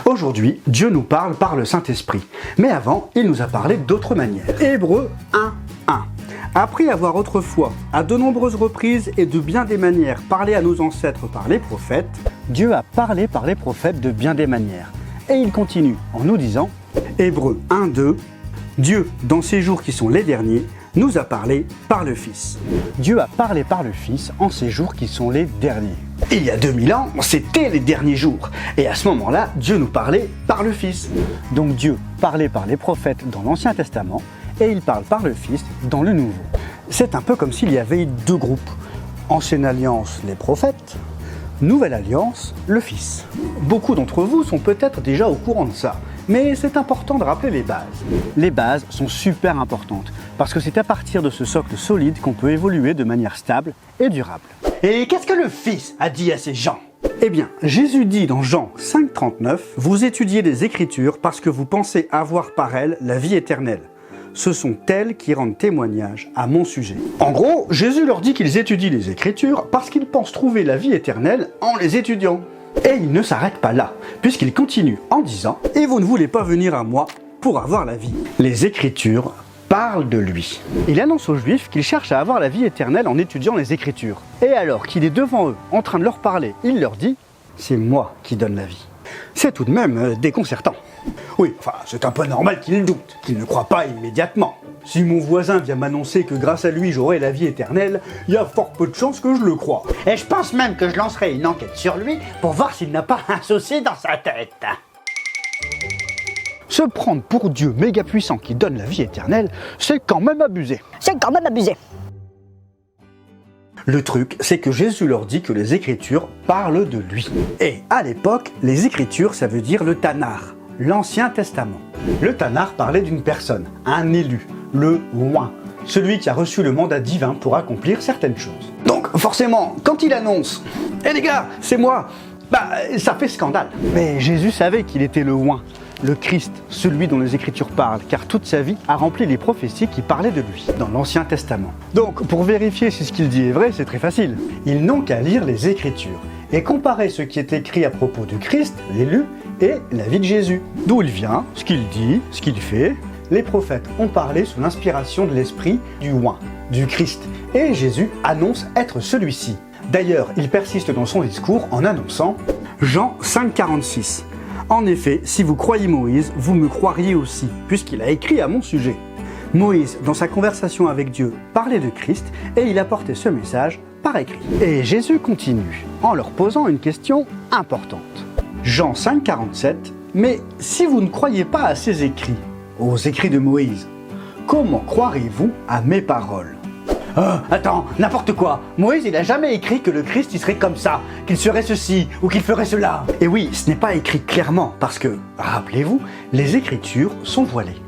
Aujourd'hui, Dieu nous parle par le Saint-Esprit. Mais avant, il nous a parlé d'autres manières. Hébreux 1:1. Après avoir autrefois, à de nombreuses reprises et de bien des manières, parlé à nos ancêtres par les prophètes, Dieu a parlé par les prophètes de bien des manières. Et il continue en nous disant, Hébreux 1:2, Dieu, dans ces jours qui sont les derniers, nous a parlé par le Fils. Dieu a parlé par le Fils en ces jours qui sont les derniers. Il y a 2000 ans, c'était les derniers jours. Et à ce moment-là, Dieu nous parlait par le Fils. Donc Dieu parlait par les prophètes dans l'Ancien Testament et il parle par le Fils dans le Nouveau. C'est un peu comme s'il y avait deux groupes. Ancienne Alliance, les prophètes. Nouvelle Alliance, le Fils. Beaucoup d'entre vous sont peut-être déjà au courant de ça, mais c'est important de rappeler les bases. Les bases sont super importantes, parce que c'est à partir de ce socle solide qu'on peut évoluer de manière stable et durable. Et qu'est-ce que le Fils a dit à ces gens ? Eh bien, Jésus dit dans Jean 5:39, « Vous étudiez les Écritures parce que vous pensez avoir par elles la vie éternelle. Ce sont elles qui rendent témoignage à mon sujet. » En gros, Jésus leur dit qu'ils étudient les Écritures parce qu'ils pensent trouver la vie éternelle en les étudiant. Et il ne s'arrête pas là, puisqu'il continue en disant « Et vous ne voulez pas venir à moi pour avoir la vie. » Les Écritures parlent de lui. Il annonce aux Juifs qu'il cherche à avoir la vie éternelle en étudiant les Écritures. Et alors qu'il est devant eux, en train de leur parler, il leur dit « C'est moi qui donne la vie. » C'est tout de même déconcertant. Oui, enfin, c'est un peu normal qu'il doute, qu'il ne croit pas immédiatement. Si mon voisin vient m'annoncer que grâce à lui j'aurai la vie éternelle, il y a fort peu de chances que je le croie. Et je pense même que je lancerai une enquête sur lui pour voir s'il n'a pas un souci dans sa tête. Se prendre pour Dieu méga puissant qui donne la vie éternelle, c'est quand même abusé. Le truc, c'est que Jésus leur dit que les Écritures parlent de lui. Et à l'époque, les Écritures, ça veut dire le Tanar, l'Ancien Testament. Le Tanar parlait d'une personne, un élu, le roi, celui qui a reçu le mandat divin pour accomplir certaines choses. Donc forcément, quand il annonce « Eh les gars, c'est moi !» ça fait scandale. Mais Jésus savait qu'il était le roi, le Christ, celui dont les Écritures parlent, car toute sa vie a rempli les prophéties qui parlaient de lui, dans l'Ancien Testament. Donc, pour vérifier si ce qu'il dit est vrai, c'est très facile. Ils n'ont qu'à lire les Écritures et comparer ce qui est écrit à propos du Christ, l'élu, et la vie de Jésus. D'où il vient, ce qu'il dit, ce qu'il fait. Les prophètes ont parlé sous l'inspiration de l'esprit du roi, du Christ, et Jésus annonce être celui-ci. D'ailleurs, il persiste dans son discours en annonçant Jean 5:46. En effet, si vous croyez Moïse, vous me croiriez aussi, puisqu'il a écrit à mon sujet. Moïse, dans sa conversation avec Dieu, parlait de Christ et il apportait ce message par écrit. Et Jésus continue, en leur posant une question importante. Jean 5:47, mais si vous ne croyez pas à ces écrits, aux écrits de Moïse, comment croirez-vous à mes paroles ? Attends, n'importe quoi. Moïse, il a jamais écrit que le Christ, il serait comme ça, qu'il serait ceci, ou qu'il ferait cela. Et oui, ce n'est pas écrit clairement, parce que, rappelez-vous, les Écritures sont voilées.